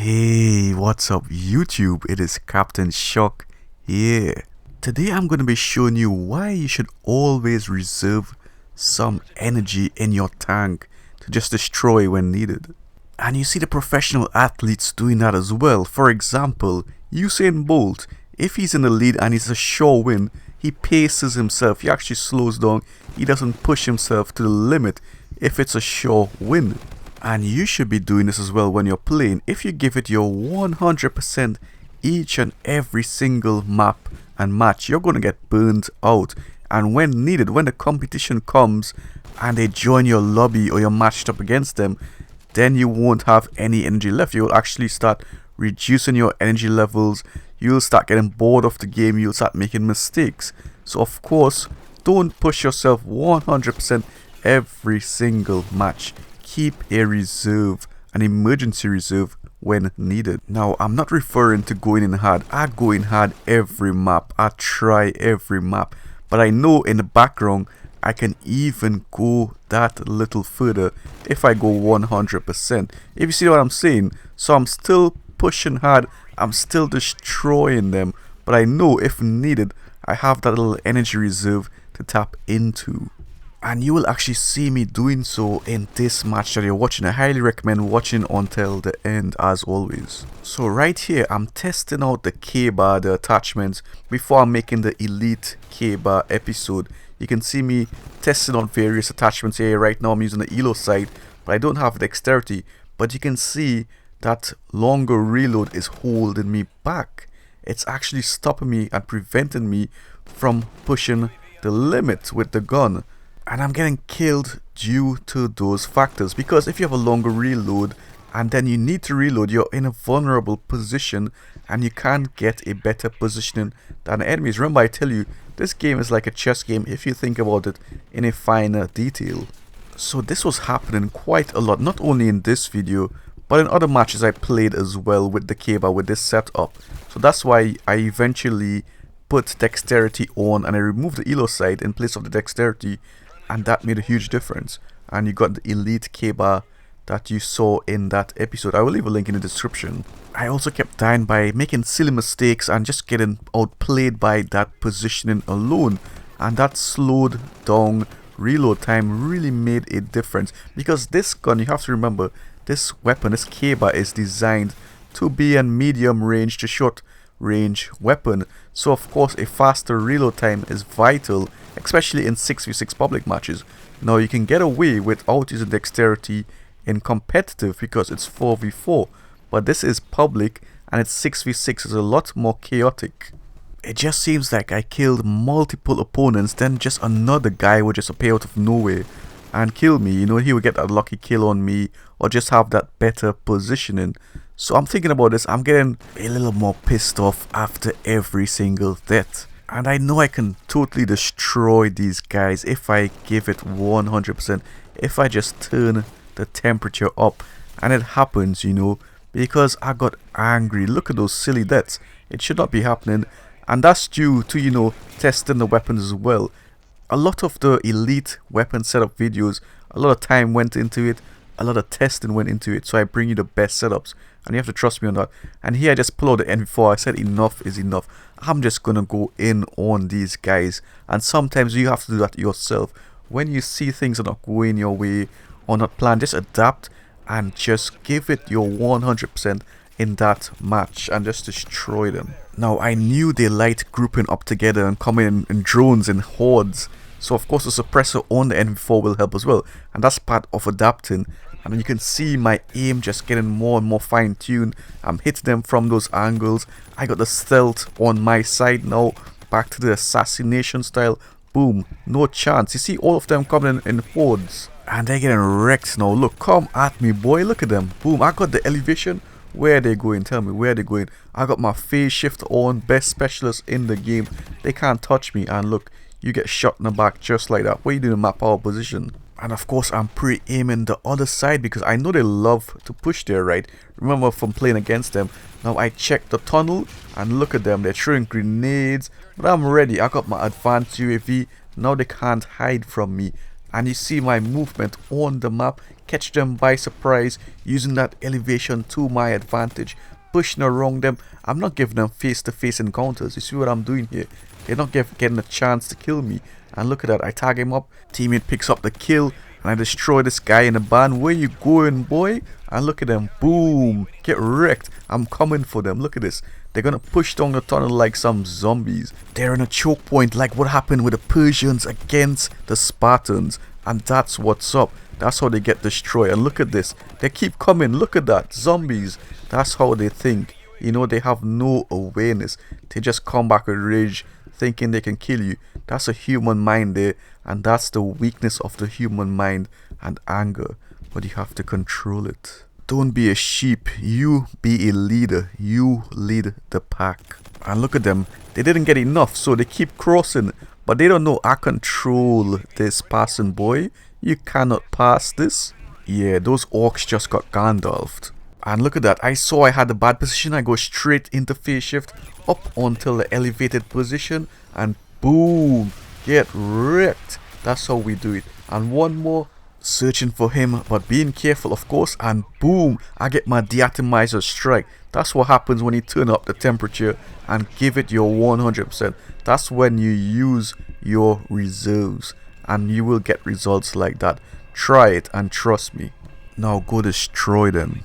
Hey, what's up YouTube? It is Captain Shock here. Today I'm going to be showing you why you should always reserve some energy in your tank to just destroy when needed. And you see the professional athletes doing that as well. For example, Usain Bolt, if he's in the lead and it's a sure win, he paces himself, he actually slows down, he doesn't push himself to the limit if it's a sure win. And you should be doing this as well when you're playing. If you give it your 100% each and every single map and match, you're going to get burned out. And when needed, when the competition comes and they join your lobby or you're matched up against them, then you won't have any energy left. You'll actually start reducing your energy levels. You'll start getting bored of the game. You'll start making mistakes. So of course, don't push yourself 100% every single match. Keep a reserve, an emergency reserve when needed. Now, I'm not referring to going in hard. I go in hard every map. I try every map. But I know in the background, I can even go that little further if I go 100%. If you see what I'm saying. So I'm still pushing hard. I'm still destroying them. But I know if needed, I have that little energy reserve to tap into. And you will actually see me doing so in this match that you're watching. I highly recommend watching until the end as always. So right here, I'm testing out the K-bar, the attachments, before I'm making the elite K-bar episode. You can see me testing out various attachments here. Right now I'm using the elo side, but I don't have dexterity. But you can see that longer reload is holding me back. It's actually stopping me and preventing me from pushing the limit with the gun. And I'm getting killed due to those factors, because if you have a longer reload and then you need to reload, you're in a vulnerable position and you can't get a better positioning than enemies. Remember, I tell you, this game is like a chess game if you think about it in a finer detail. So this was happening quite a lot, not only in this video, but in other matches I played as well with the K-bar, with this setup. So that's why I eventually put dexterity on and I removed the elo side in place of the dexterity. And that made a huge difference. And you got the elite K-bar that you saw in that episode. I will leave a link in the description. I also kept dying by making silly mistakes and just getting outplayed by that positioning alone. And that slowed down reload time really made a difference. Because this gun, you have to remember, this weapon, this K-bar is designed to be a medium range to short range weapon. So of course a faster reload time is vital, especially in 6v6 public matches. Now you can get away without using dexterity in competitive because it's 4v4, but this is public and it's 6v6, it's a lot more chaotic. It just seems like I killed multiple opponents, then just another guy would just appear out of nowhere and kill me. You know, he would get that lucky kill on me or just have that better positioning. So I'm thinking about this, I'm getting a little more pissed off after every single death. And I know I can totally destroy these guys if I give it 100%, if I just turn the temperature up. And it happens, you know, because I got angry. Look at those silly deaths. It should not be happening. And that's due to, you know, testing the weapons as well. A lot of the elite weapon setup videos, a lot of time went into it. A lot of testing went into it, so I bring you the best setups and you have to trust me on that. And here I just pulled out the N4. I said enough is enough. I'm just gonna go in on these guys, and sometimes you have to do that yourself. When you see things are not going your way or not planned, just adapt and just give it your 100% in that match and just destroy them. Now I knew they liked grouping up together and coming in drones and hordes. So of course the suppressor on the N4 will help as well, and that's part of adapting. And you can see my aim just getting more and more fine-tuned. I'm hitting them from those angles. I got the stealth on my side now, back to the assassination style. Boom, no chance. You see all of them coming in hordes and they're getting wrecked now. Look, come at me, boy. Look at them. Boom, I got the elevation. Where are they going? Tell me, where are they going? I got my phase shift on, best specialist in the game. They can't touch me. And look, you get shot in the back just like that. What are you doing in my power position? And of course I'm pre-aiming the other side because I know they love to push there, right? Remember from playing against them. Now I checked the tunnel and look at them. They're throwing grenades. But I'm ready. I got my advanced UAV. Now they can't hide from me. and you see my movement on the map, catch them by surprise using that elevation to my advantage, pushing around them. I'm not giving them face-to-face encounters. You see what I'm doing here? They're not getting a chance to kill me. And look at that, I tag him up, teammate picks up the kill, and I destroy this guy in the van. Where you going, boy? And look at them, boom, get wrecked. I'm coming for them. Look at this. They're gonna push down the tunnel like some zombies. They're in a choke point like what happened with the Persians against the Spartans. And that's what's up. That's how they get destroyed. And look at this. They keep coming. Look at that. Zombies. That's how they think. You know, they have no awareness. They just come back with rage, thinking they can kill you. That's a human mind there. And that's the weakness of the human mind and anger. But you have to control it. Don't be a sheep. You be a leader. You lead the pack. And look at them. They didn't get enough, so they keep crossing. But they don't know I control this passing, boy. You cannot pass this. Yeah, those orcs just got Gandalfed. And look at that. I saw I had a bad position. I go straight into phase shift up until the elevated position. And boom. Get wrecked. That's how we do it. And one more. Searching for him, but being careful, of course, and boom, I get my de-atomizer strike. That's what happens when you turn up the temperature and give it your 100%. That's when you use your reserves, and you will get results like that. Try it and trust me. Now go destroy them.